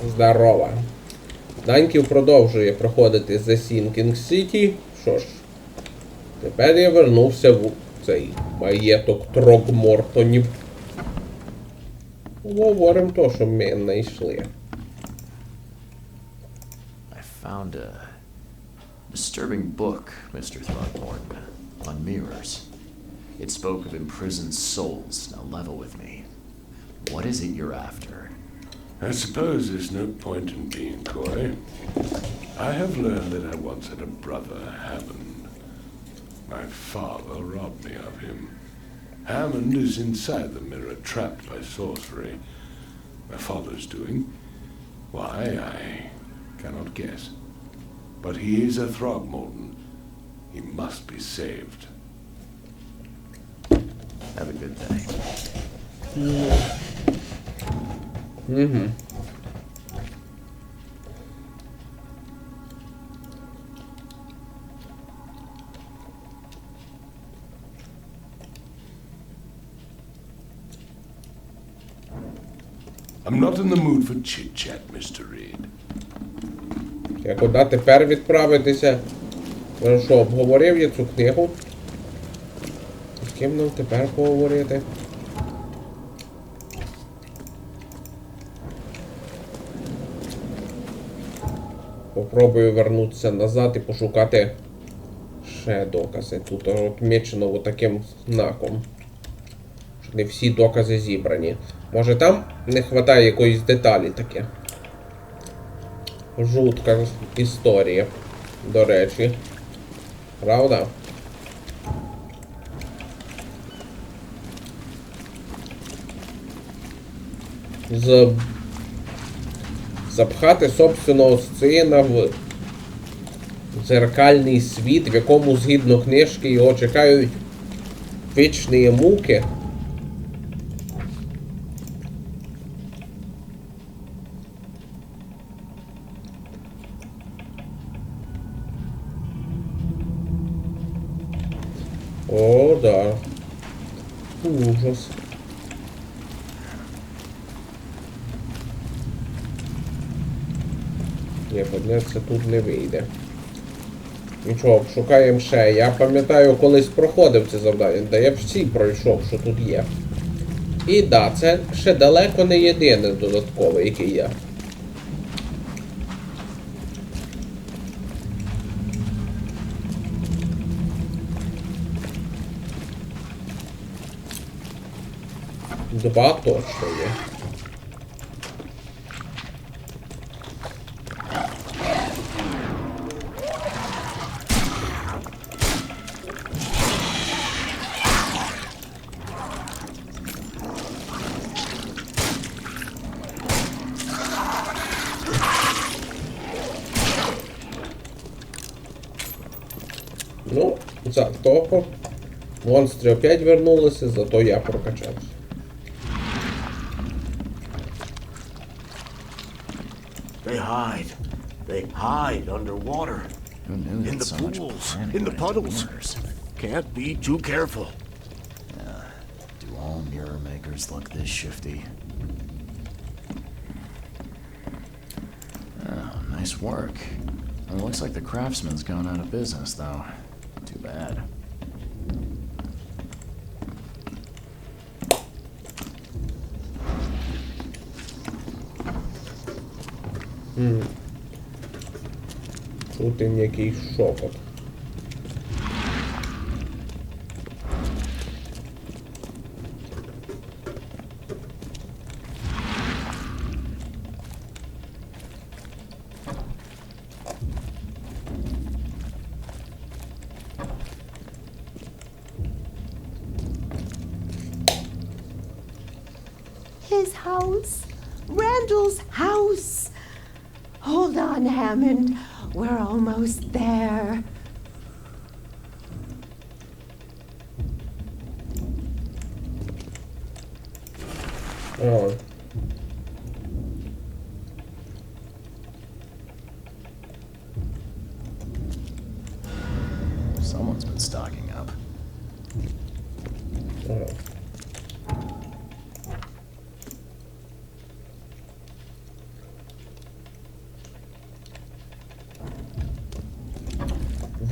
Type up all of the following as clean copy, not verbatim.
Здорово. Даньків продовжує проходити The Sinking City. Що ж, тепер я вернувся в цей маєток Трогмортонів. Говоримо то, що ми знайшли. I found a disturbing book, Mr. Throckmorton, on mirrors. It spoke of imprisoned souls. Now level with me. What is it you're after? I suppose there's no point in being coy. I have learned that I once had a brother, Hammond. My father robbed me of him. Hammond is inside the mirror, trapped by sorcery. My father's doing? Why, I cannot guess. But he is a Throgmorton. He must be saved. Have a good day. Mm-hmm. I'm not in the mood for chit-chat, Mr. Reed. Я куди тепер відправитися? Ну що, обговорив я цю книгу? З ким нам тепер поговорити? Попробую вернутися назад і пошукати ще докази. Тут отмічено таким знаком. Що не всі докази зібрані. Може там не вистачає якоїсь деталі таке. Жутка історія, до речі. Правда? Запхати собственного сина в дзеркальний світ, в якому, згідно книжки, його чекають вічні муки. О, да. Ужас. Ні, подняться тут не вийде. Нічого, шукаємо ще. Я пам'ятаю, колись проходив це завдання, де я всі пройшов, що тут є. І да, це ще далеко не єдине додаткове, яке є. Два точно є. Ну, за того монстри опять вернулися, зато я прокачався. They hide underwater. Who knew In that the so much pools, planning in the went into puddles. mirrors? Can't be too careful. Do all mirror makers look this shifty? Oh, nice work. It looks like the craftsman's gone out of business, though. Too bad. Чути якийсь шепот. His house. Randall's house. Hold on, Hammond. We're almost there. О. Someone's been stocking up. О.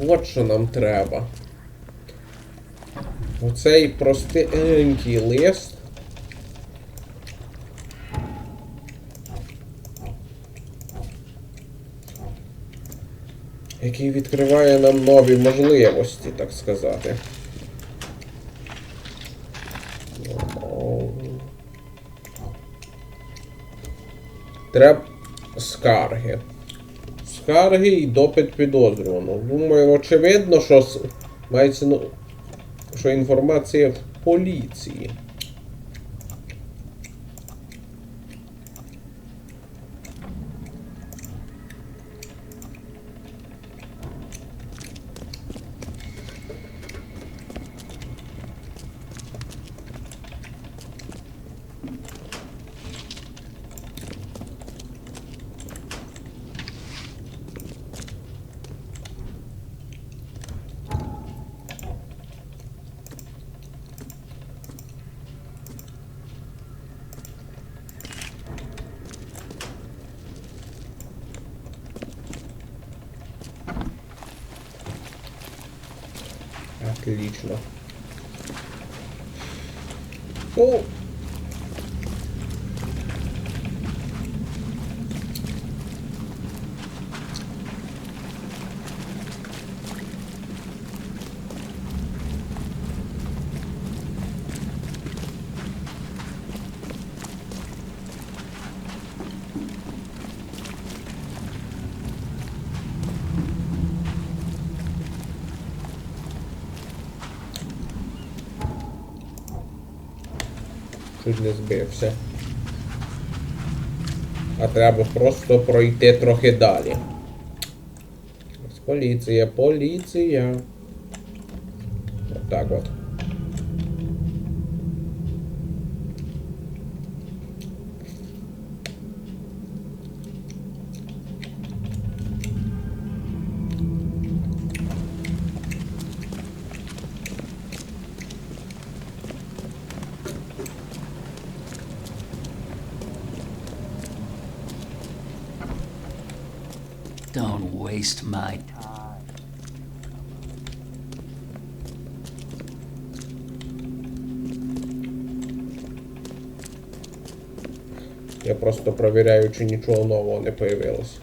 от що нам треба. Оцей простенький лист. Який відкриває нам нові можливості, так сказати. Треба скарги. Скарги і допит підозрюваного. Думаю, очевидно, що мається, що інформація в поліції. Отлично. Ну, чуть не збився. А треба просто пройти трохи далі. Ось поліція, поліція. Отак от. Don't waste my time. Я просто провіряю, чи нічого нового не появилось.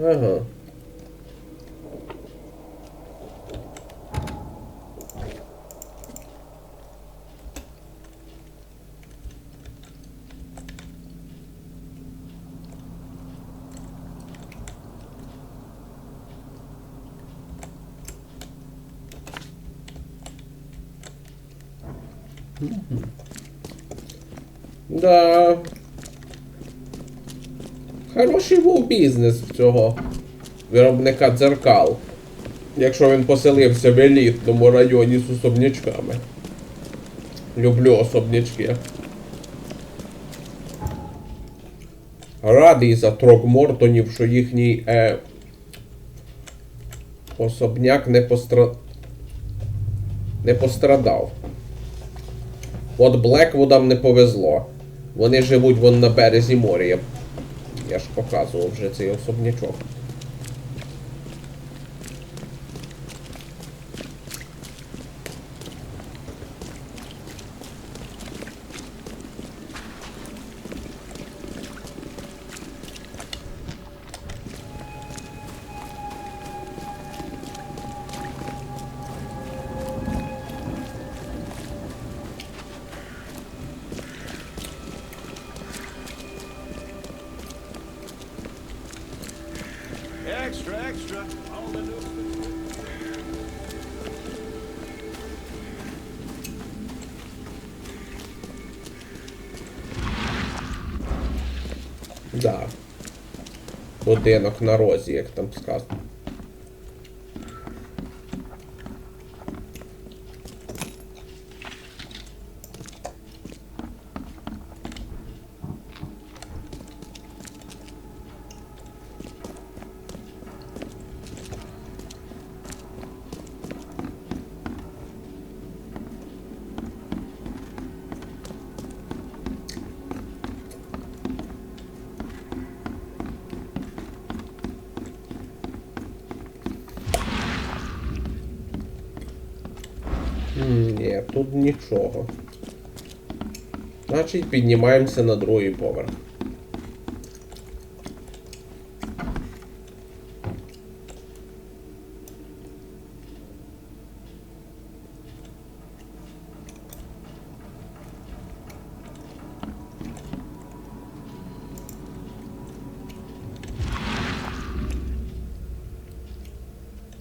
Ага. Да. Хороший був бізнес в цього виробника дзеркал. Якщо він поселився в елітному районі з особнячками. Люблю особнячки. Радий за Трогмортонів, що їхній особняк не пострадав. От Блеквудам не повезло. Вони живуть вон на березі моря. Я ж показував вже цей особнячок. Extra, extra. All the news. Да. Будинок на розі, як там сказано. Ні, тут нічого. Значить, піднімаємося на другий поверх.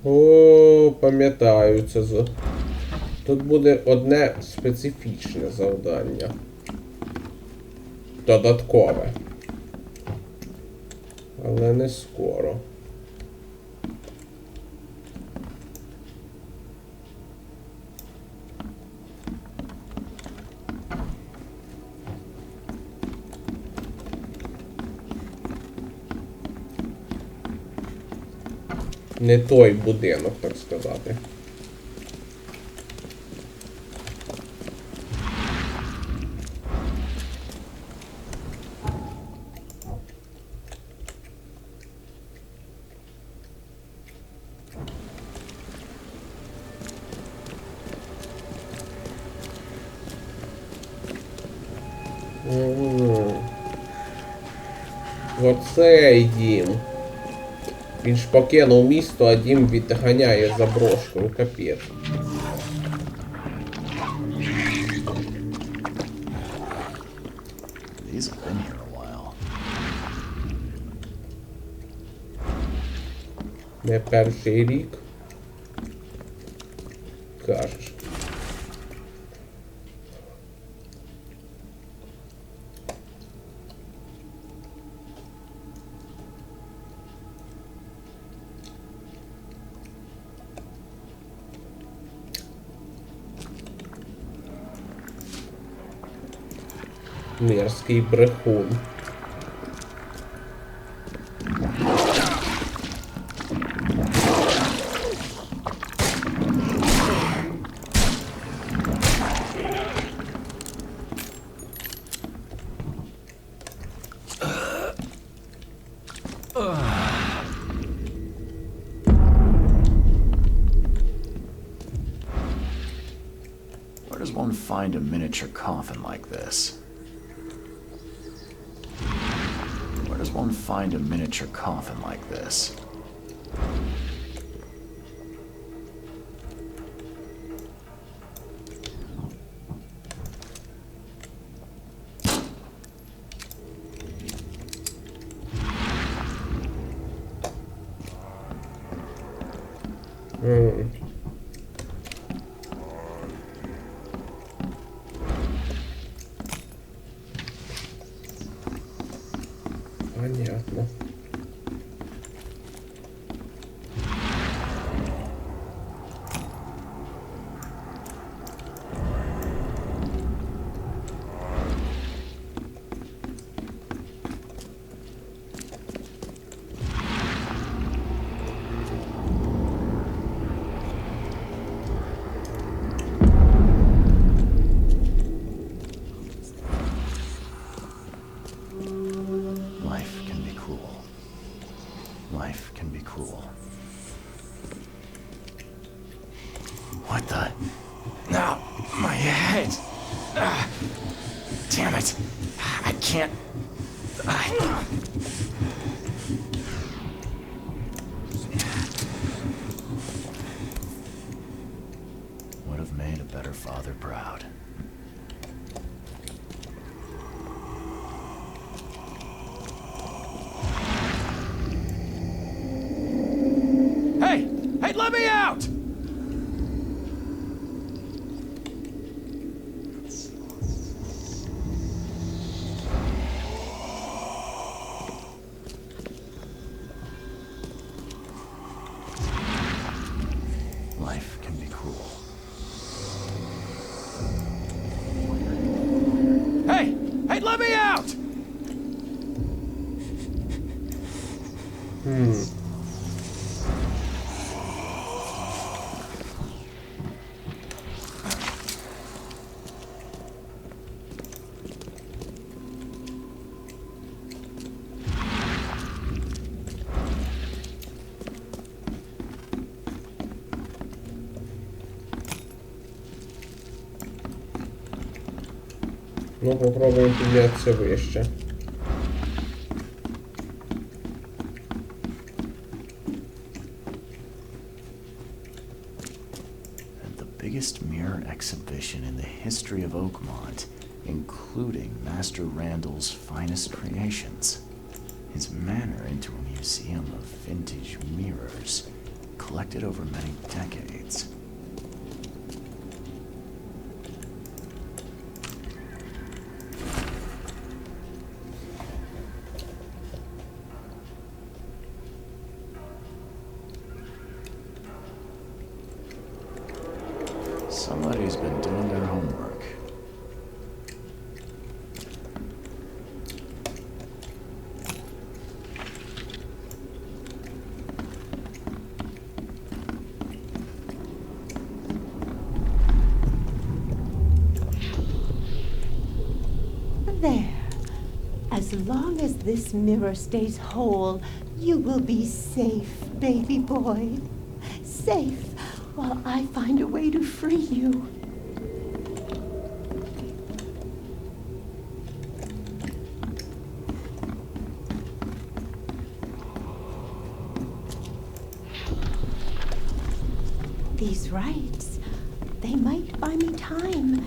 О, пам'ятаю це з... Тут буде одне специфічне завдання. Додаткове. Але не скоро. Не той будинок, так сказати. Оцей дім. Він ж покинув місто, а дім відганяє заброшкою. Капець. These have been here a while. Не перший рік. Кажеш. Мерзкий брехун. Where does one find a miniature coffin like this? Where does one find a miniature coffin like this? Понятно. Life can be cruel. Life can be cruel. What the? No, my head. Damn it. I can't. Would have made a better father proud. Hey! Hey, let me out! Ну, попробуємо піднятися вище. The biggest mirror exhibition in the history of Oakmont, including Master Randall's finest creations. His manor into a museum of vintage mirrors, collected over many decades. Somebody's been doing their homework. There. As long as this mirror stays whole, you will be safe, baby boy. Safe while I find a way to free you. These rites, they might buy me time.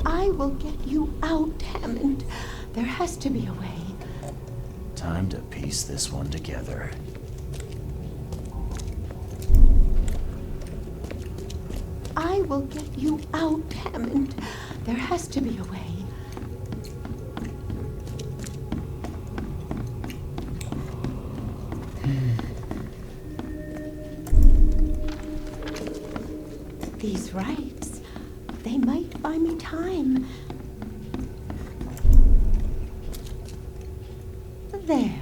I will get you out, Hammond. There has to be a way. Time to piece this one together. I will get you out, Hammond. There has to be a way. These rites, they might buy me time. There.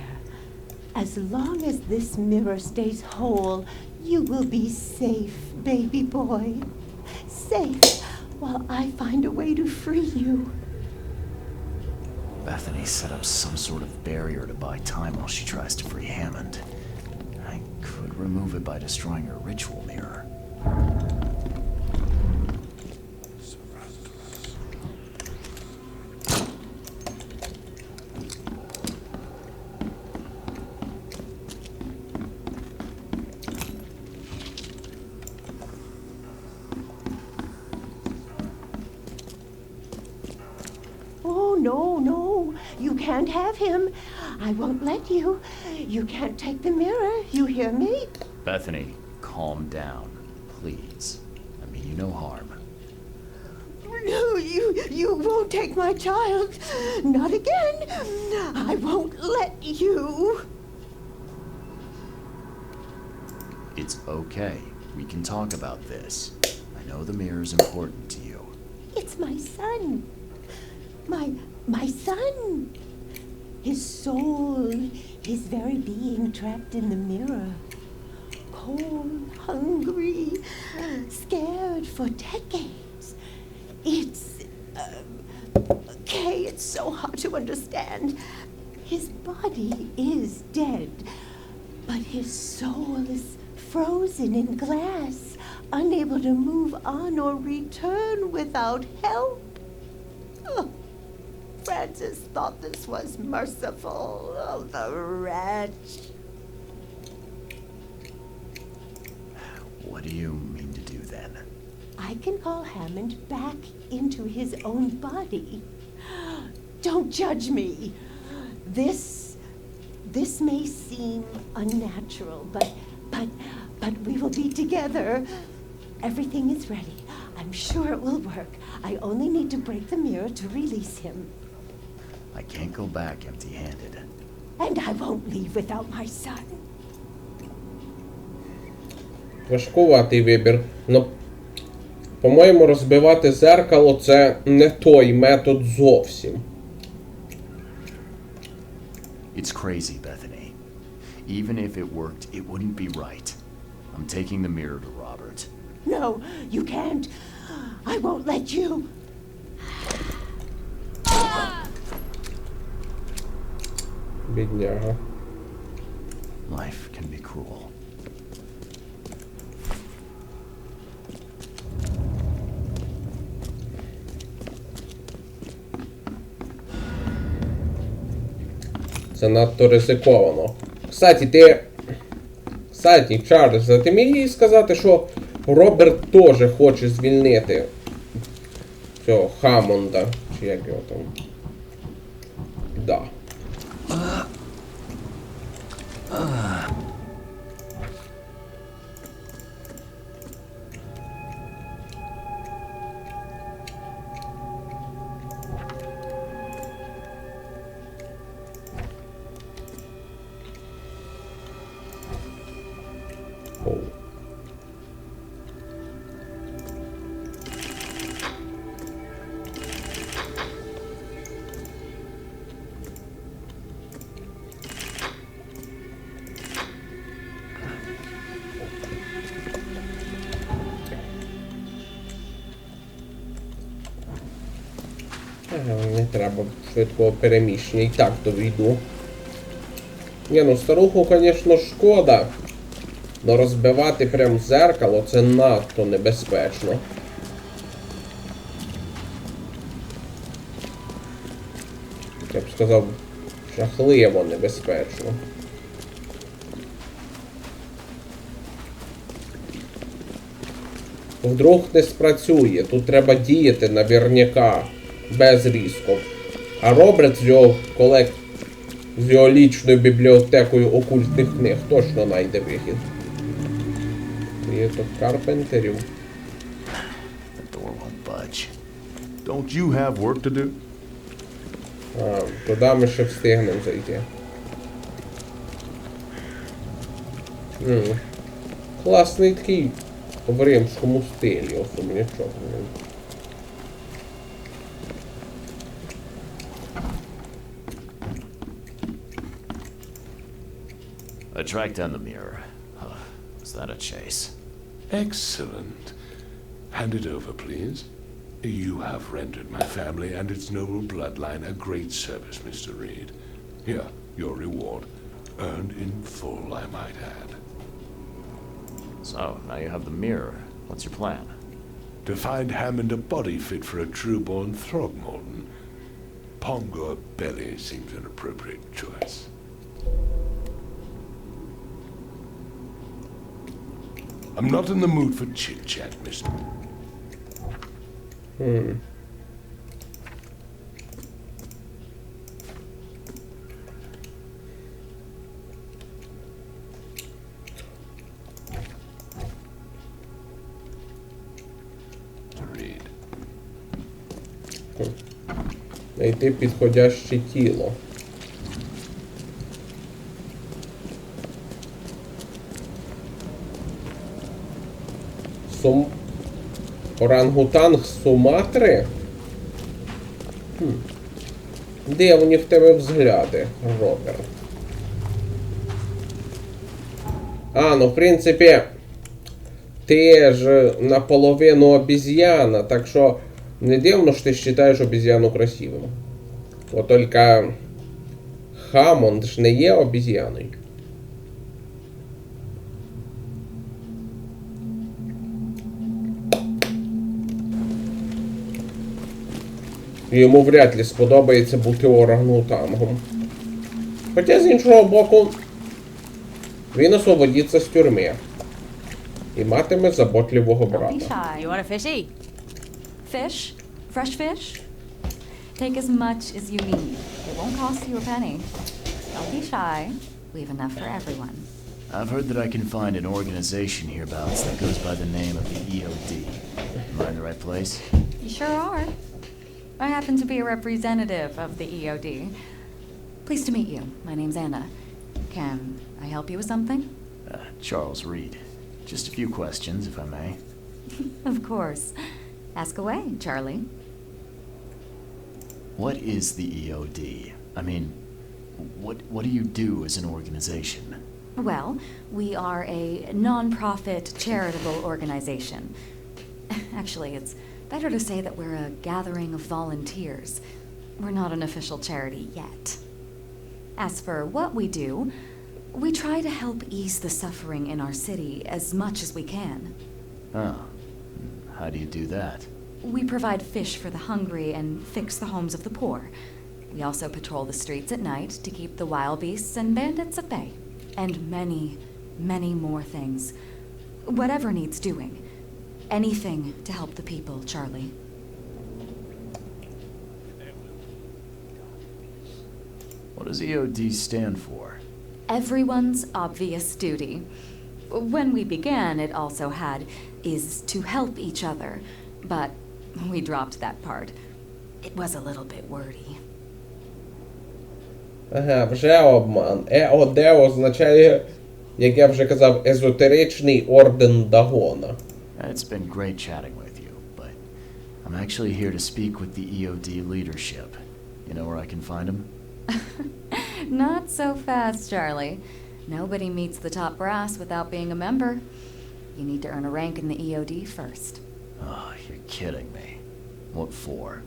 As long as this mirror stays whole, you will be safe, baby boy. Safe while I find a way to free you. Bethany set up some sort of barrier to buy time while she tries to free Hammond. I could remove it by destroying her ritual mirror. No, you can't have him. I won't let you. You can't take the mirror, you hear me? Bethany, calm down, please. I mean you no harm. No, you won't take my child. Not again. I won't let you. It's okay. We can talk about this. I know the mirror's important to you. It's my son. My son. His soul, his very being trapped in the mirror. Cold, hungry, scared for decades. It's, Kay, it's so hard to understand. His body is dead, but his soul is frozen in glass, unable to move on or return without help. Oh, Francis thought this was merciful. Oh, the wretch. What do you mean to do then? I can call Hammond back into his own body. Don't judge me. This may seem unnatural, but we will be together. Everything is ready. I'm sure it will work. I only need to break the mirror to release him. I can't go back empty-handed. And I won't leave without my son. Важкуватий вибір. Ну, по-моєму, розбивати зеркало – це не той метод зовсім. It's crazy, Bethany. Even if it worked, it wouldn't be right. I'm taking the mirror to Robert. No, you can't. I won't let you. Бідняга. Life can be cruel. Це надто ризиковано. Кстати, Чарльз, а ти міг їй сказати, що Роберт теж хоче звільнити цього Хаммонда, чи як його там? Да. Оу. Не треба швидкого переміщення, і так довійду. Ні, ну старуху, звісно, шкода. Но розбивати прям зеркало – це надто небезпечно. Я б сказав, жахливо небезпечно. Вдруг не спрацює, тут треба діяти наверняка, без різку. А Роберт з його лічною бібліотекою окультних книг точно знайде вихід. Є тут карпентерів. The door won't budge. Don't you have work to do? А, туди ми ще встигнемо зайти. Класний такий в римському стилі особнячок. I tracked down the mirror. Was that a chase? Excellent. Hand it over, please. You have rendered my family and its noble bloodline a great service, Mr. Reed. Here, your reward. Earned in full, I might add. So, now you have the mirror. What's your plan? To find Hammond a body fit for a true-born Throgmorton. Pongo Belly seems an appropriate choice. I'm not in the mood for chit-chat, Mr. Reed. Знайти підходяще тіло. Орангутанг з Суматри? Дивні в тебе взгляди, Роберт. А, ну в принципі, ти ж наполовину обезьяна, так що не дивно, що ти вважаєш обезьяну красивим. От тільки Хаммонд ж не є обезьяною. Йому вряд ли сподобається бути орангутангом. Хоча, з іншого боку, він освободиться з тюрми. І матиме заботливого Don't be брата. shy. You want a fishy? Fish? Fresh fish? Take as much as you need. It won't cost you a penny. Don't be shy. We have enough for everyone. I've heard that I can find an organization hereabouts that goes by the name of the EOD. Am I in the right place? You sure are. I happen to be a representative of the EOD. Pleased to meet you. My name's Anna. Can I help you with something? Charles Reed. Just a few questions, if I may. Of course. Ask away, Charlie. What is the EOD? I mean, what do you do as an organization? Well, we are a non-profit charitable organization. Actually, it's better to say that we're a gathering of volunteers. We're not an official charity yet. As for what we do, we try to help ease the suffering in our city as much as we can. Oh, how do you do that? We provide fish for the hungry and fix the homes of the poor. We also patrol the streets at night to keep the wild beasts and bandits at bay. And many, many more things. Whatever needs doing. Anything to help the people, Charlie. What does EOD stand for? Everyone's obvious duty. When we began, it also had is to help each other, but we dropped that part. It was a little bit wordy. Ага, вже обман. ЕОД означає, як я вже казав, езотеричний орден Дагона. It's been great chatting with you, but I'm actually here to speak with the EOD leadership. You know where I can find them? Not so fast, Charlie. Nobody meets the top brass without being a member. You need to earn a rank in the EOD first. Oh, you're kidding me. What for?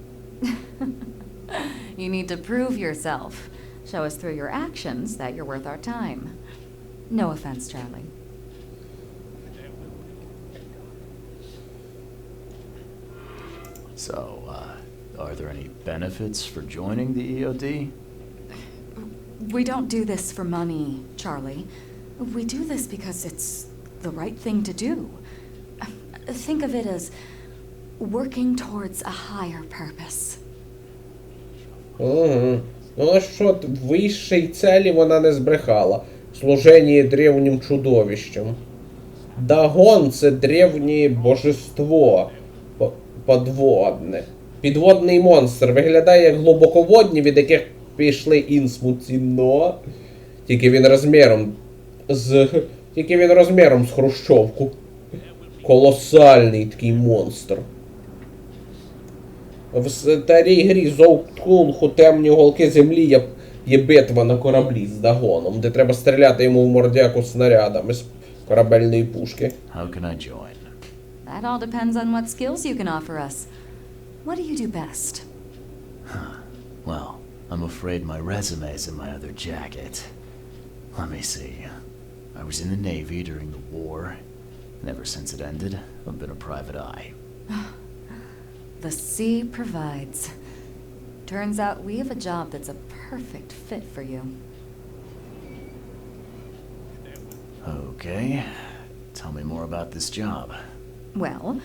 You need to prove yourself. Show us through your actions that you're worth our time. No offense, Charlie. So, are there any benefits for joining the EOD? We don't do this for money, Charlie. We do this because it's the right thing to do. Think of it as working towards a higher purpose. Угу. Ну а що, вищій цілі вона не збрехала. Служення древнім чудовищам. Дагон – це древнє божество подводне. Підводний монстр. Виглядає як глибоководні, від яких пішли інсмуці, но... Тільки він розміром з хрущовку. Колосальний такий монстр. В старій грі Зоутхулху темні уголки землі є битва на кораблі з Дагоном, де треба стріляти йому в мордяку снарядами з корабельної пушки. How can I join? That all depends on what skills you can offer us. What do you do best? Well, I'm afraid my resume's in my other jacket. Let me see. I was in the Navy during the war, and ever since it ended, I've been a private eye. The sea provides. Turns out we have a job that's a perfect fit for you. Okay. Tell me more about this job. Well,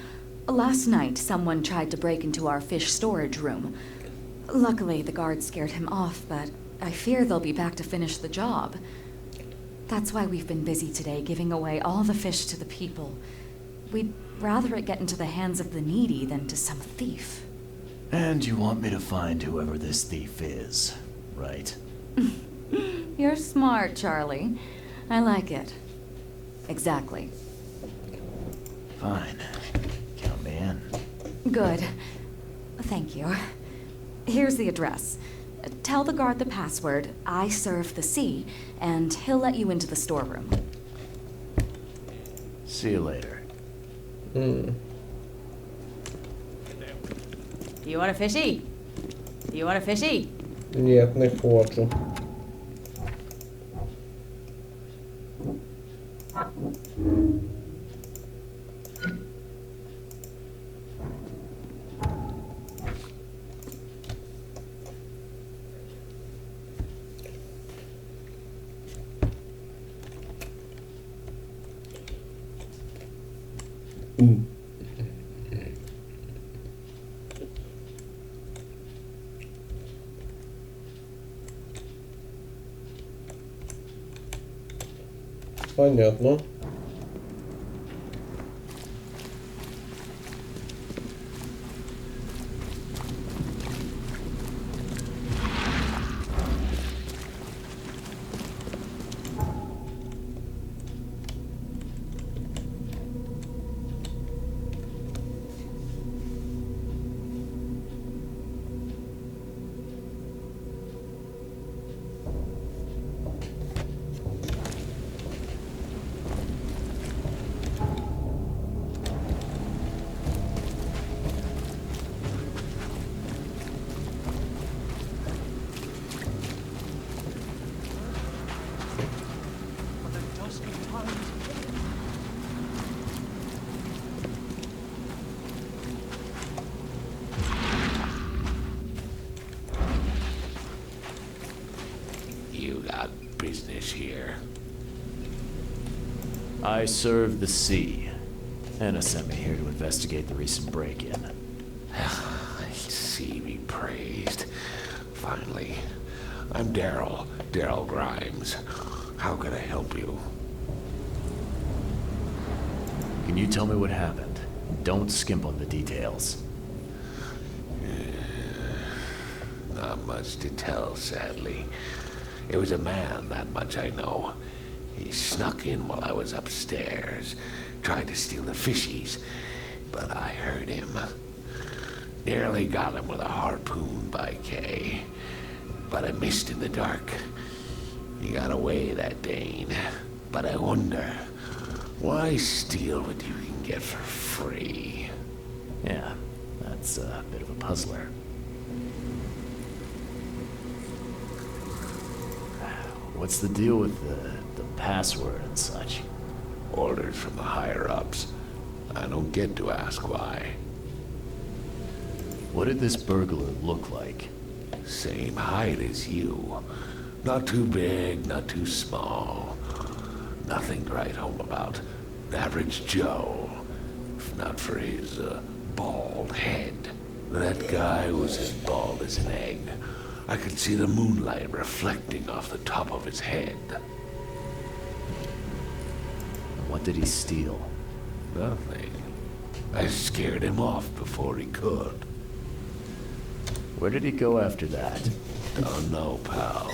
last night someone tried to break into our fish storage room. Luckily, the guards scared him off, but I fear they'll be back to finish the job. That's why we've been busy today giving away all the fish to the people. We'd rather it get into the hands of the needy than to some thief. And you want me to find whoever this thief is, right? You're smart, Charlie. I like it. Exactly. Fine. Count me in. Good. Thank you. Here's the address. Tell the guard the password, I serve the sea, and he'll let you into the storeroom. See you later. Do you want a fishy? Do you want a fishy? Ні, не хочу. Понятно. got business here? I serve the sea. Anna sent me here to investigate the recent break-in. See me praised. Finally. I'm Daryl Grimes. How can I help you? Can you tell me what happened? Don't skimp on the details. Not much to tell, sadly. It was a man, that much I know. He snuck in while I was upstairs, tried to steal the fishies, but I heard him. Nearly got him with a harpoon by Kay, but I missed in the dark. He got away, that Dane, but I wonder, why steal what you can get for free? Yeah, that's a bit of a puzzler. What's the deal with the password and such? Orders from the higher-ups. I don't get to ask why. What did this burglar look like? Same height as you. Not too big, not too small. Nothing to write home about. An average Joe. If not for his bald head. That guy was as bald as an egg. I could see the moonlight reflecting off the top of his head. What did he steal? Nothing. I scared him off before he could. Where did he go after that? Oh no, pal.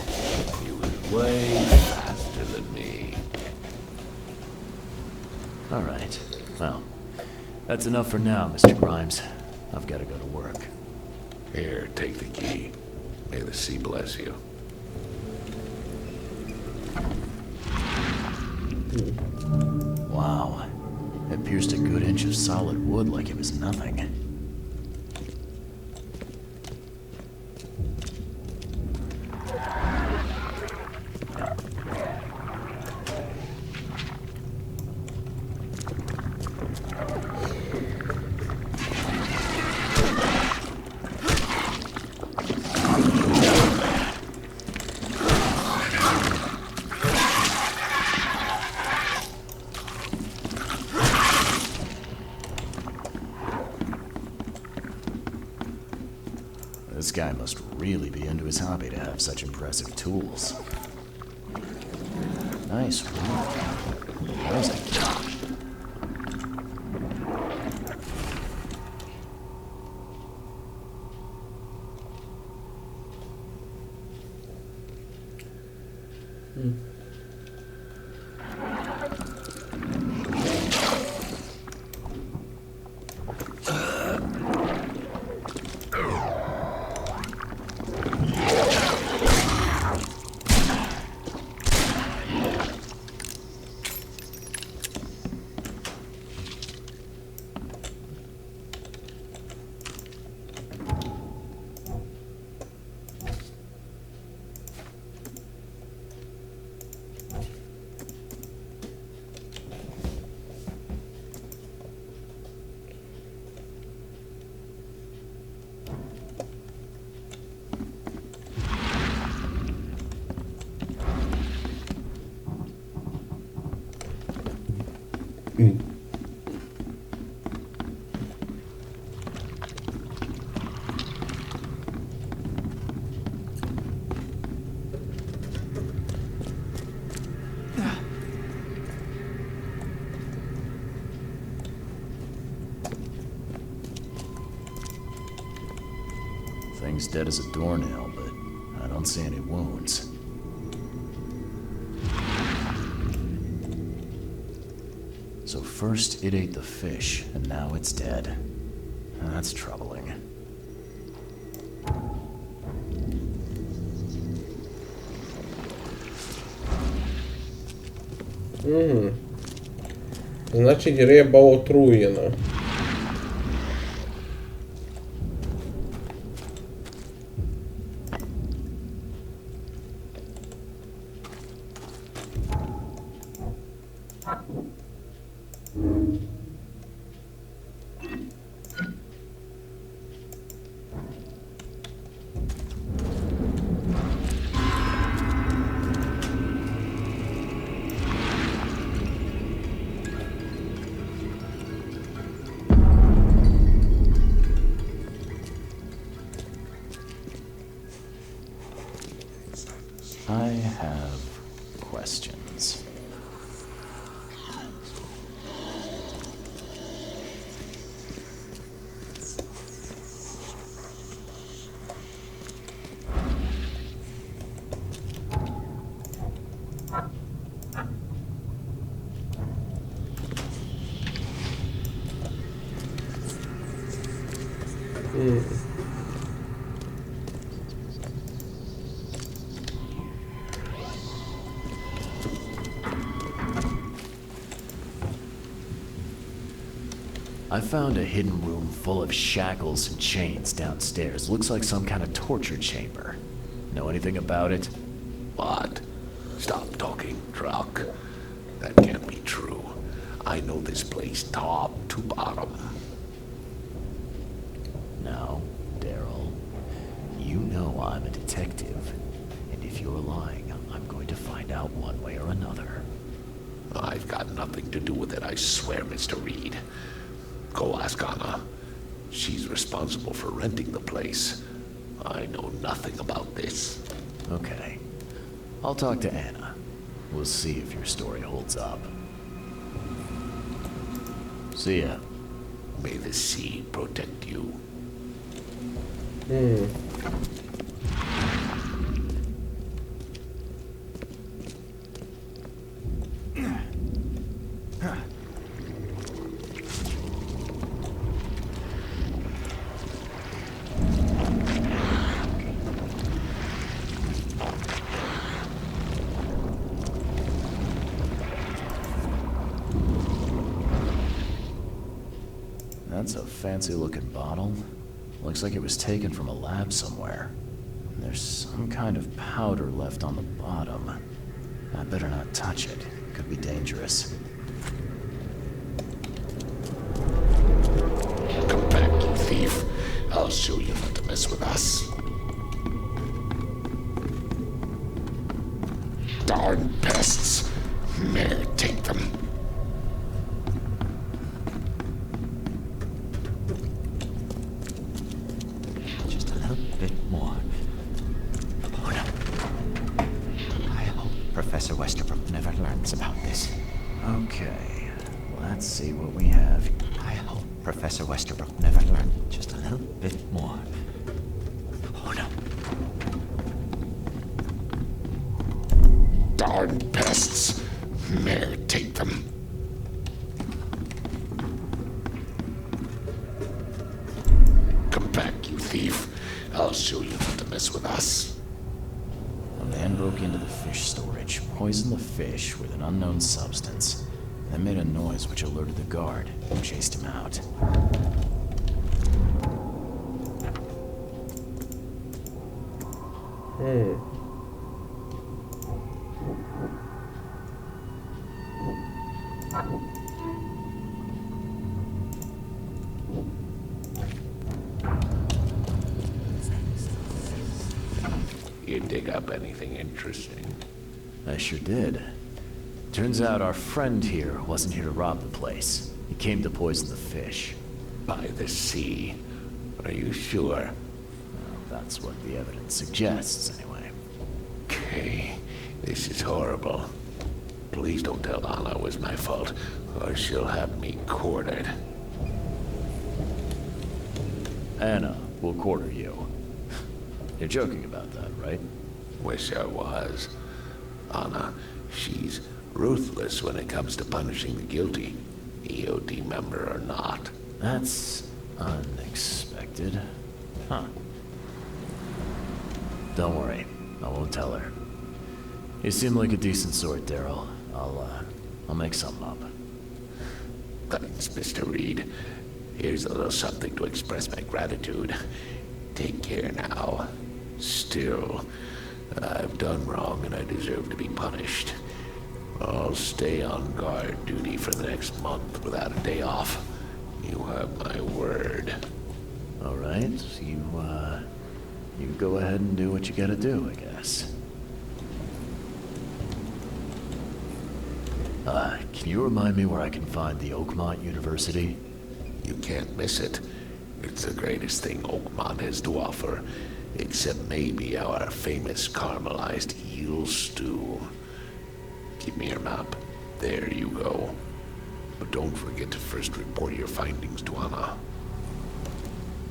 He was way faster than me. All right. Well, that's enough for now, Mr. Grimes. I've got to go to work. Here, take the key. May the sea bless you. Wow. It pierced a good inch of solid wood like it was nothing. This guy must really be into his hobby to have such impressive tools. Nice work. There's a key. Thing's dead as a doornail, but I don't see any wounds. So first it ate the fish, and now it's dead. That's troubling. Значить, риба отруєна. I have questions. I found a hidden room full of shackles and chains downstairs. Looks like some kind of torture chamber. Know anything about it? What? Stop talking, Truck. That can't be true. I know this place top to bottom. No, Daryl. You know I'm a detective. And if you're lying, I'm going to find out one way or another. I've got nothing to do with it, I swear, Mr. Reed. Go ask Anna. She's responsible for renting the place. I know nothing about this. Okay. I'll talk to Anna. We'll see if your story holds up. See ya. May the sea protect you. That's a fancy looking bottle. Looks like it was taken from a lab somewhere. There's some kind of powder left on the bottom. I better not touch it. Could be dangerous. Come back, you thief. I'll show you not to mess with us. Darn pests. May take them. Just a little bit more. Oh no. I hope Professor Westerbrook never learns about this. Okay, let's see what we have. I hope Professor Westerbrook never learns. Just a little bit more. Oh no. Darn pests. May take them. Come back, you thief. I'll show you not to mess with us. A man broke into the fish storage, poisoned the fish with an unknown substance, then made a noise which alerted the guard, who chased him out. You dig up anything interesting? I sure did. Turns out our friend here wasn't here to rob the place. He came to poison the fish. By the sea. Are you sure? Well, that's what the evidence suggests, anyway. Okay, this is horrible. Please don't tell Anna it was my fault, or she'll have me quartered. Anna will quarter you. You're joking about that, right? Wish I was. Anna, she's ruthless when it comes to punishing the guilty, EOD member or not. That's unexpected. Huh. Don't worry, I won't tell her. You seem like a decent sort, Daryl. I'll make something up. Thanks, Mr. Reed. Here's a little something to express my gratitude. Take care now. Still, I've done wrong and I deserve to be punished. I'll stay on guard duty for the next month without a day off. You have my word. All right, you go ahead and do what you gotta do, I guess. Can you remind me where I can find the Oakmont University? You can't miss it. It's the greatest thing Oakmont has to offer. Except maybe our famous caramelized eel stew. Give me your map. There you go. But don't forget to first report your findings to Anna.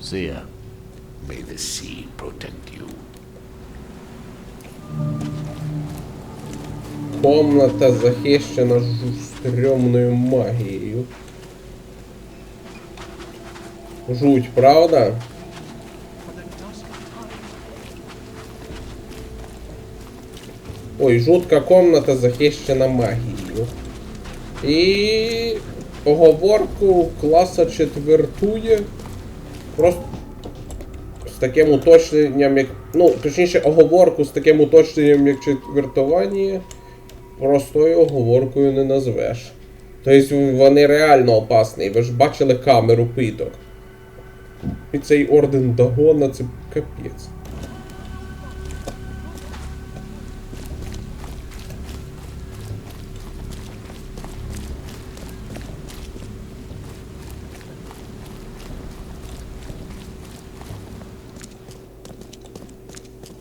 See ya. May the sea protect you. Комната захищена стрьомною магією. Жуть, правда? Ой, жутка комната захищена магією. І оговорку класа четвертує. Просто з таким уточненням, як... Ну, точніше, оговорку з таким уточненням, як четвертування, простою оговоркою не назвеш. Тобто вони реально опасні. Ви ж бачили камеру питок. І цей орден Дагона, це капець.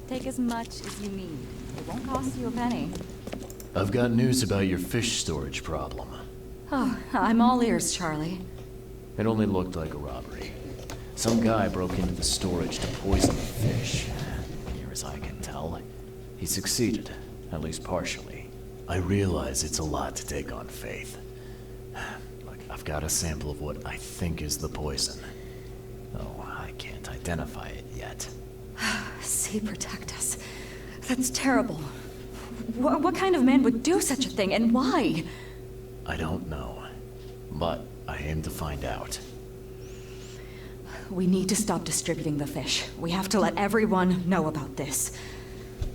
Take as much as you need. It won't cost you a penny. I've got news about your fish storage problem. Oh, I'm all ears, Charlie. It only looked like a robbery. Some guy broke into the storage to poison the fish. Near as I can tell, he succeeded, at least partially. I realize it's a lot to take on faith. Look, I've got a sample of what I think is the poison. Oh, I can't identify it yet. Sea protect us. That's terrible. What kind of man would do such a thing, and why? I don't know, but I aim to find out. We need to stop distributing the fish. We have to let everyone know about this.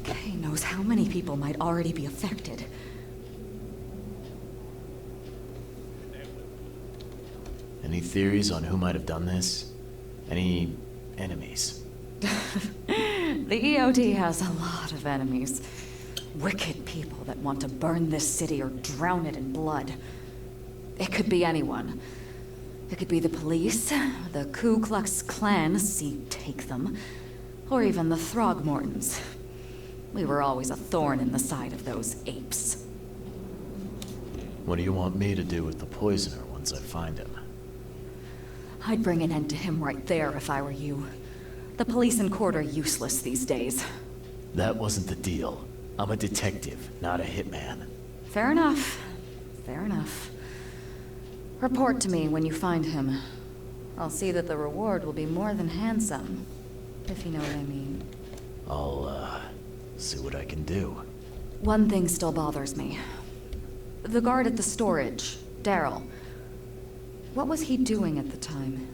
Kay knows how many people might already be affected. Any theories on who might have done this? Any enemies? The EOD has a lot of enemies. Wicked people that want to burn this city or drown it in blood. It could be anyone. It could be the police, the Ku Klux Klan, see take them, or even the Throgmortons. We were always a thorn in the side of those apes. What do you want me to do with the poisoner once I find him? I'd bring an end to him right there if I were you. The police in court are useless these days. That wasn't the deal. I'm a detective, not a hitman. Fair enough. Fair enough. Report to me when you find him. I'll see that the reward will be more than handsome, if you know what I mean. I'll, see what I can do. One thing still bothers me. The guard at the storage, Daryl. What was he doing at the time?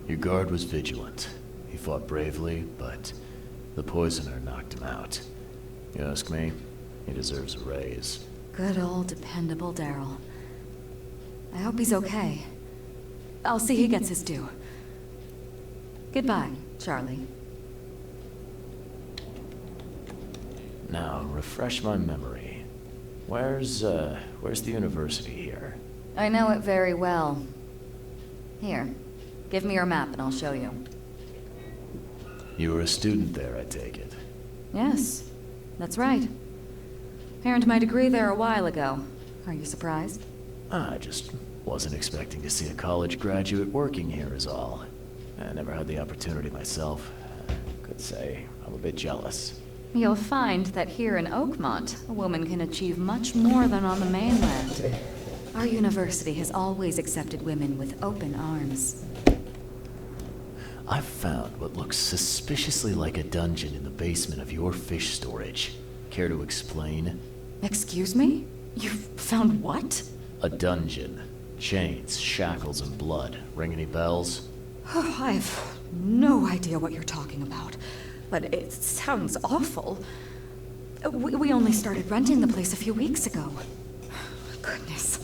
Your guard was vigilant. He fought bravely, but the poisoner knocked him out. You ask me, he deserves a raise. Good old dependable Daryl. I hope he's okay. I'll see he gets his due. Goodbye, Charlie. Now, refresh my memory. Where's the university here? I know it very well. Here, give me your map and I'll show you. You were a student there, I take it. Yes, that's right. Earned my degree there a while ago. Are you surprised? I just wasn't expecting to see a college graduate working here is all. I never had the opportunity myself. Could say I'm a bit jealous. You'll find that here in Oakmont, a woman can achieve much more than on the mainland. Our university has always accepted women with open arms. I've found what looks suspiciously like a dungeon in the basement of your fish storage. Care to explain? Excuse me? You've found what? A dungeon. Chains, shackles, and blood. Ring any bells? Oh, I have no idea what you're talking about, but it sounds awful. We only started renting the place a few weeks ago. Goodness.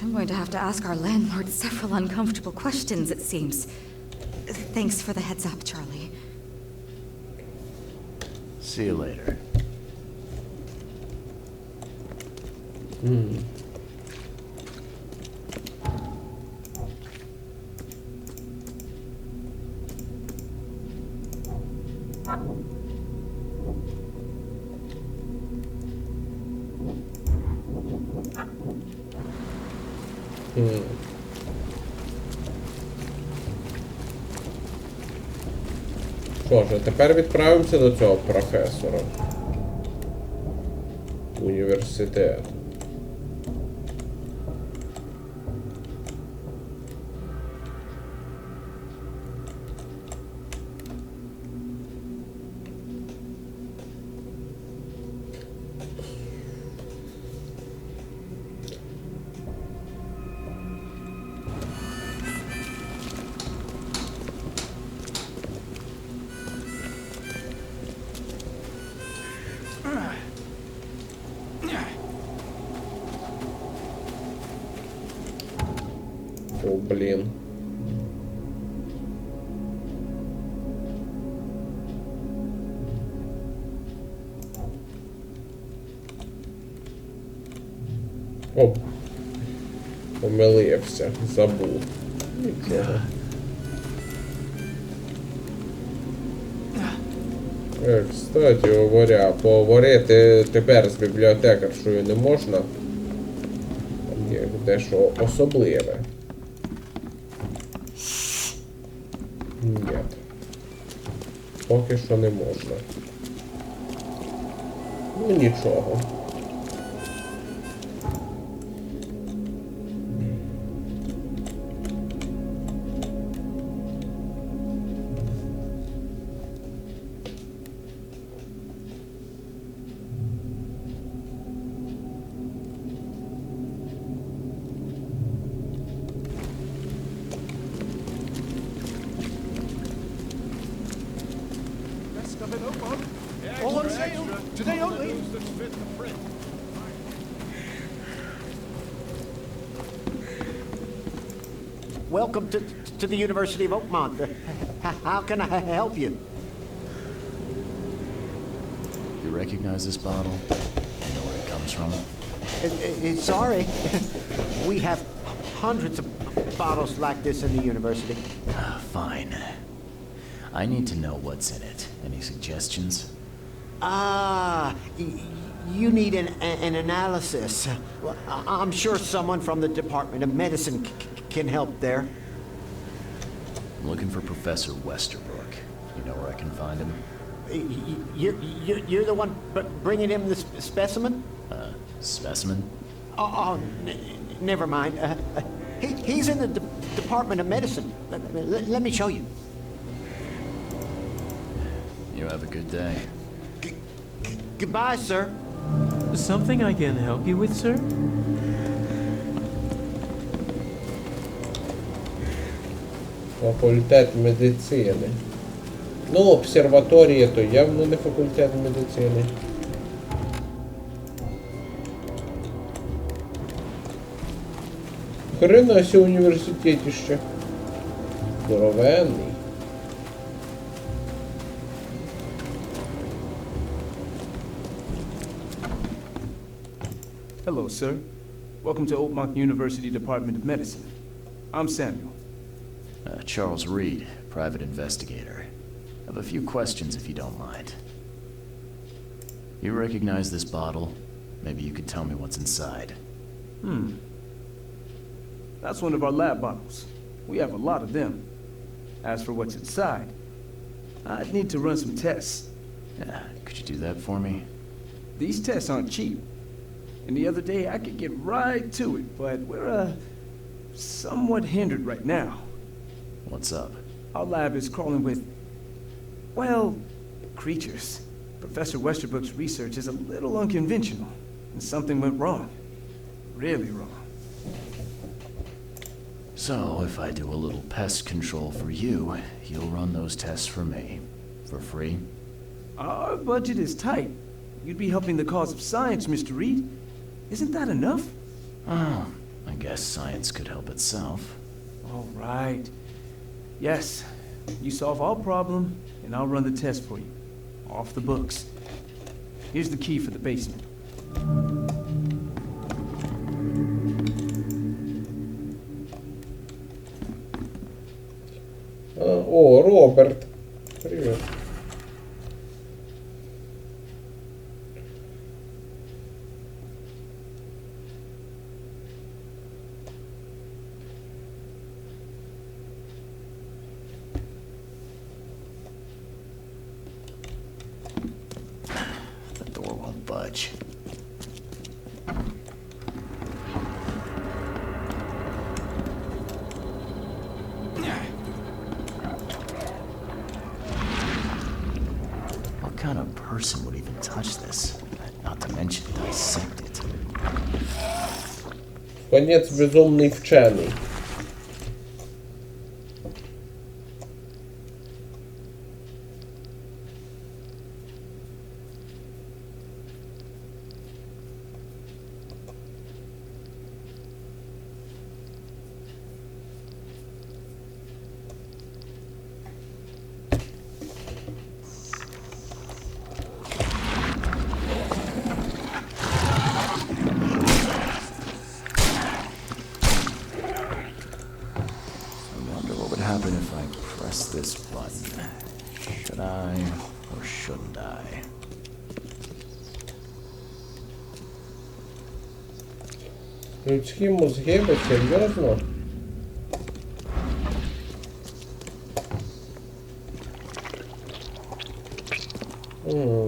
I'm going to have to ask our landlord several uncomfortable questions, it seems. Thanks for the heads up, Charlie. See you later. Що ж, тепер відправимося до цього професора. Університет. О, блін. О, помилився, забув. Нічого. Кстати говоря, поговорити тепер з бібліотекаршою не можна. Там є дещо особливе. Ні. Поки що не можна. Ну нічого. All on sale. Today only. That fit the print. Welcome to the University of Oakmont. How can I help you? You recognize this bottle? You know where it comes from? Sorry. We have hundreds of bottles like this in the university. Fine. I need to know what's in it. Any suggestions? You need an analysis. Well, I'm sure someone from the Department of Medicine can help there. I'm looking for Professor Westerbrook. You know where I can find him? You're the one bringing him the specimen? Specimen? Never mind. He's in the Department of Medicine. Let me show you. You have a good day. Goodbye, sir. Something I can help you with, sir? Факультет медицини. Ну, обсерваторія то явно не факультет медицини. Хрена сі університетіще. Здоровенний. Hello, sir. Welcome to Oakmont University Department of Medicine. I'm Samuel. Charles Reed, private investigator. I have a few questions if you don't mind. You recognize this bottle? Maybe you could tell me what's inside. That's one of our lab bottles. We have a lot of them. As for what's inside, I'd need to run some tests. Could you do that for me? These tests aren't cheap. And the other day I could get right to it, but we're, somewhat hindered right now. What's up? Our lab is crawling with, well, creatures. Professor Westerbrook's research is a little unconventional, and something went wrong. Really wrong. So, if I do a little pest control for you, you'll run those tests for me. For free? Our budget is tight. You'd be helping the cause of science, Mr. Reed. Isn't that enough? Oh, I guess science could help itself. All right. Yes, you solve our problem, and I'll run the test for you. Off the books. Here's the key for the basement. О, Роберт. Привет. budge. What kind of person would even touch this? Not to mention dissect it. Конець безумний вчений. Happen if I press this button? Should I or shouldn't I? Людські мозги, ви серйозно?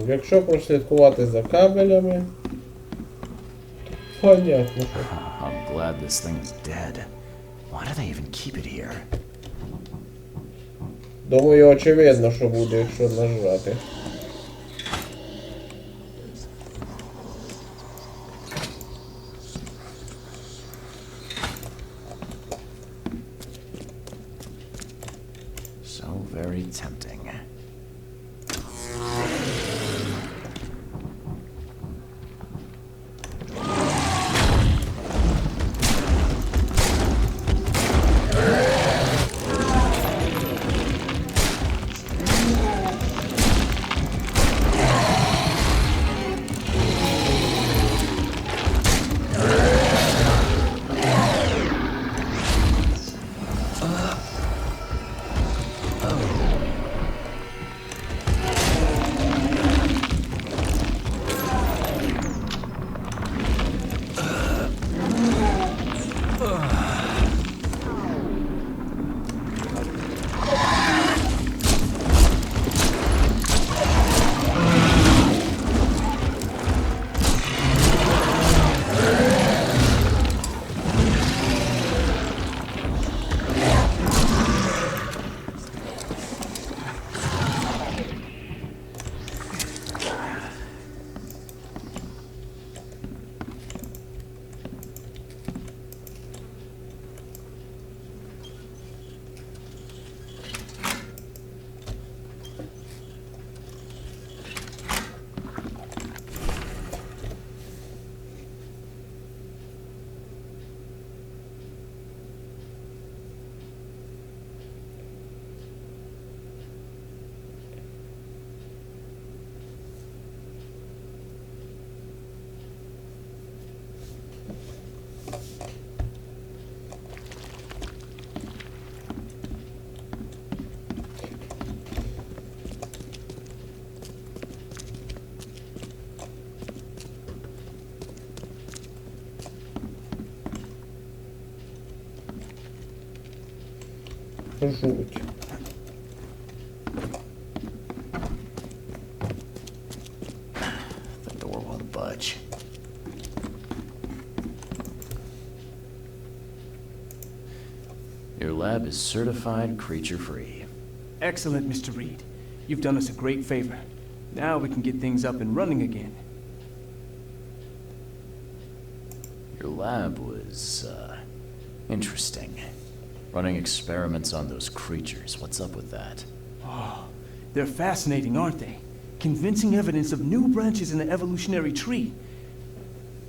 Якщо прослідкувати за кабелями, понятно, що. I'm glad this thing is dead. Why do they even keep it here? Думаю, очевидно, що буде, якщо нажати. So very tempting. Жуть. The door won't budge. Your lab is certified creature-free. Excellent, Mr. Reed. You've done us a great favor. Now we can get things up and running again. Your lab was, interesting. Running experiments on those creatures. What's up with that? Oh, they're fascinating, aren't they? Convincing evidence of new branches in the evolutionary tree.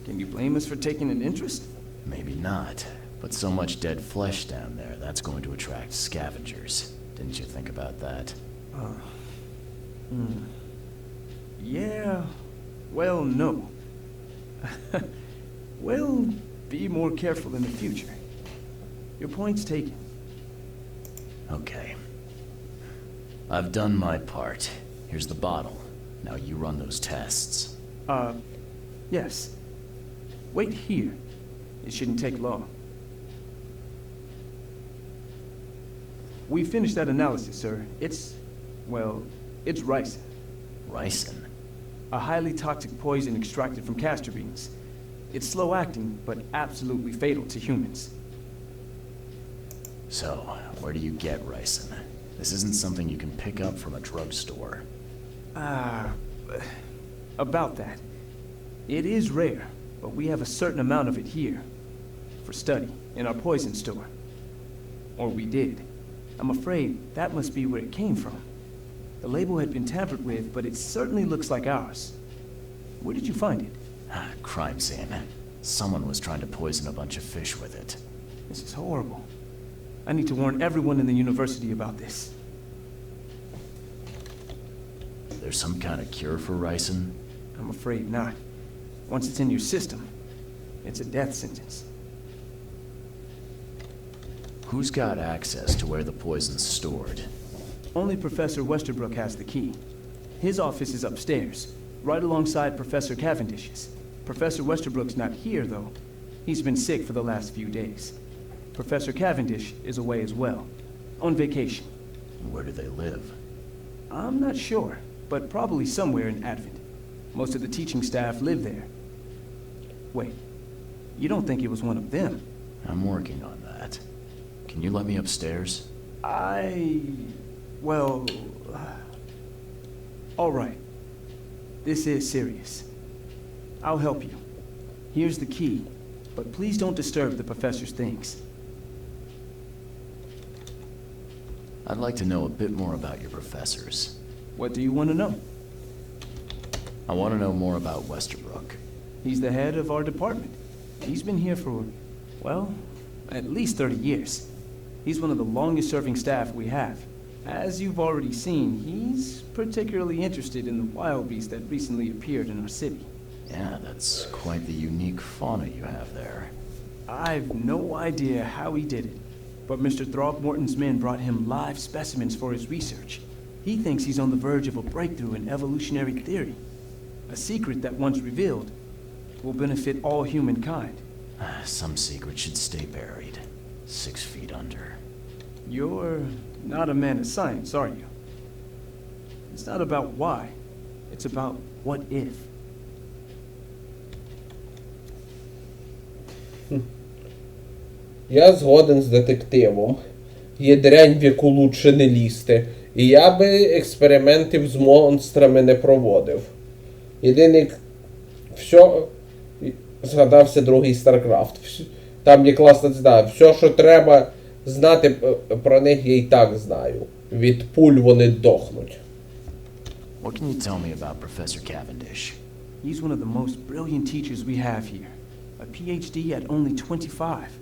Can you blame us for taking an interest? Maybe not. But so much dead flesh down there, that's going to attract scavengers. Didn't you think about that? Yeah. Well, no. We'll be more careful in the future. Your point's taken. Okay. I've done my part. Here's the bottle. Now you run those tests. Yes. Wait here. It shouldn't take long. We finished that analysis, sir. It's, well, it's ricin. Ricin? a highly toxic poison extracted from castor beans. It's slow acting, but absolutely fatal to humans. So, where do you get ricin? This isn't something you can pick up from a drugstore. About that. It is rare, but we have a certain amount of it here. For study, in our poison store. Or we did. I'm afraid that must be where it came from. The label had been tampered with, but it certainly looks like ours. Where did you find it? Crime scene. Someone was trying to poison a bunch of fish with it. This is horrible. I need to warn everyone in the university about this. There's some kind of cure for ricin? I'm afraid not. Once it's in your system, it's a death sentence. Who's got access to where the poison's stored? Only Professor Westerbrook has the key. His office is upstairs, right alongside Professor Cavendish's. Professor Westerbrook's not here, though. He's been sick for the last few days. Professor Cavendish is away as well, on vacation. Where do they live? I'm not sure, but probably somewhere in Advent. Most of the teaching staff live there. Wait, you don't think it was one of them? I'm working on that. Can you let me upstairs? Well... all right. This is serious. I'll help you. Here's the key, but please don't disturb the professor's things. I'd like to know a bit more about your professors. What do you want to know? I want to know more about Westerbrook. He's the head of our department. He's been here for, well, at least 30 years. He's one of the longest-serving staff we have. As you've already seen, he's particularly interested in the wild beast that recently appeared in our city. Yeah, that's quite the unique fauna you have there. I've no idea how he did it, but Mr. Throckmorton's men brought him live specimens for his research. He thinks he's on the verge of a breakthrough in evolutionary theory. A secret that, once revealed, will benefit all humankind. Some secret should stay buried, 6 feet under. You're not a man of science, are you? It's not about why. It's about what if. Я згоден з детективом. Є дрянь, в яку лучше не лізти. І я би експериментів з монстрами не проводив. Єдиний... Все... Згадався другий StarCraft. Там є класна цитата. Все, що треба знати про них, я і так знаю. Від пуль вони дохнуть. What can you tell me about Professor Cavendish? He's one of the most brilliant teachers we have here. A PhD at only 25.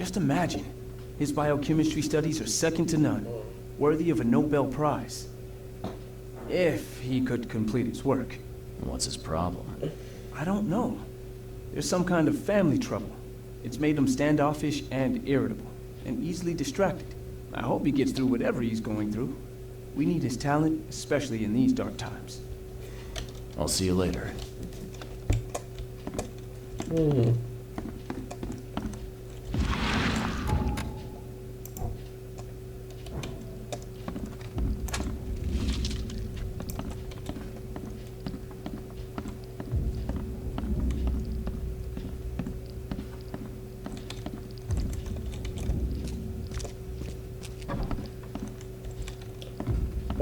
Just imagine. His biochemistry studies are second to none. Worthy of a Nobel Prize. If he could complete his work. What's his problem? I don't know. There's some kind of family trouble. It's made him standoffish and irritable, and easily distracted. I hope he gets through whatever he's going through. We need his talent, especially in these dark times. I'll see you later.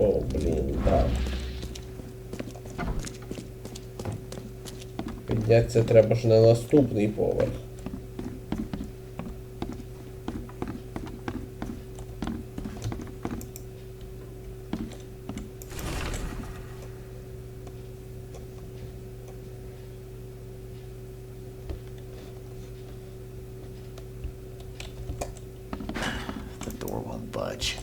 О, блін, так. Підняться треба ж на наступний поверх. The door won't budge.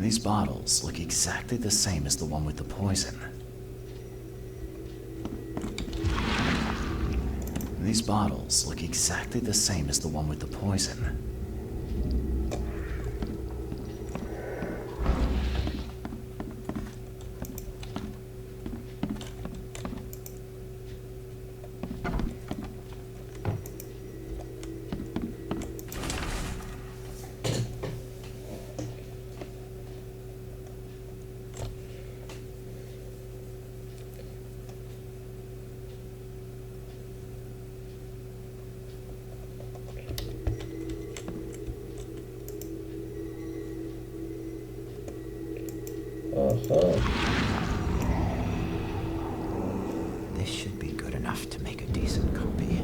These bottles look exactly the same as the one with the poison. These bottles look exactly the same as the one with the poison. Ага. This should be good enough to make a decent copy.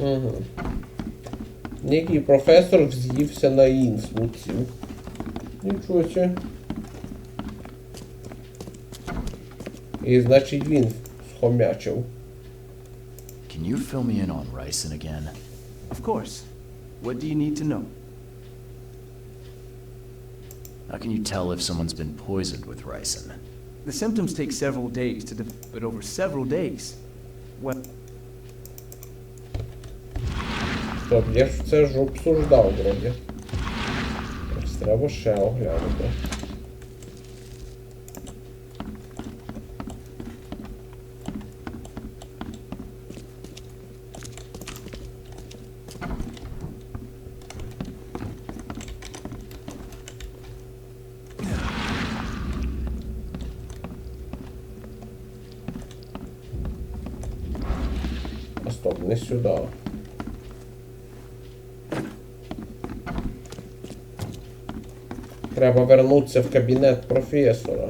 Угу. Некий професор вз'ївся на інсмутців. Нічого себе. І значить він схомячив. Can you fill me in on ricin again? Of course. What do you need to know? How can you tell if someone's been poisoned with ricin? The symptoms take several days to but over several days. Well, Стоп, я ж це ж обсуждав вроді. Ось треба ще оглянути. А стоп, не сюди. Треба вернутися в кабінет професора.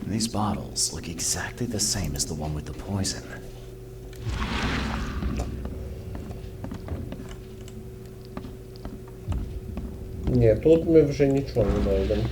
These bottles look exactly the same as the one with the poison. Ні, тут ми вже нічого не знайдемо.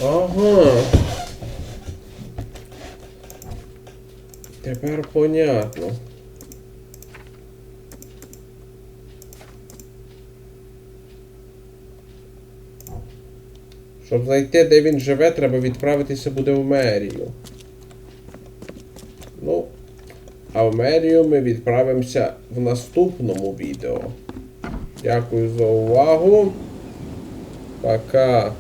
Ага. Тепер понятно. Щоб знайти, де він живе, треба відправитися буде в мерію. Ну, а в мерію ми відправимося в наступному відео. Дякую за увагу. Пока.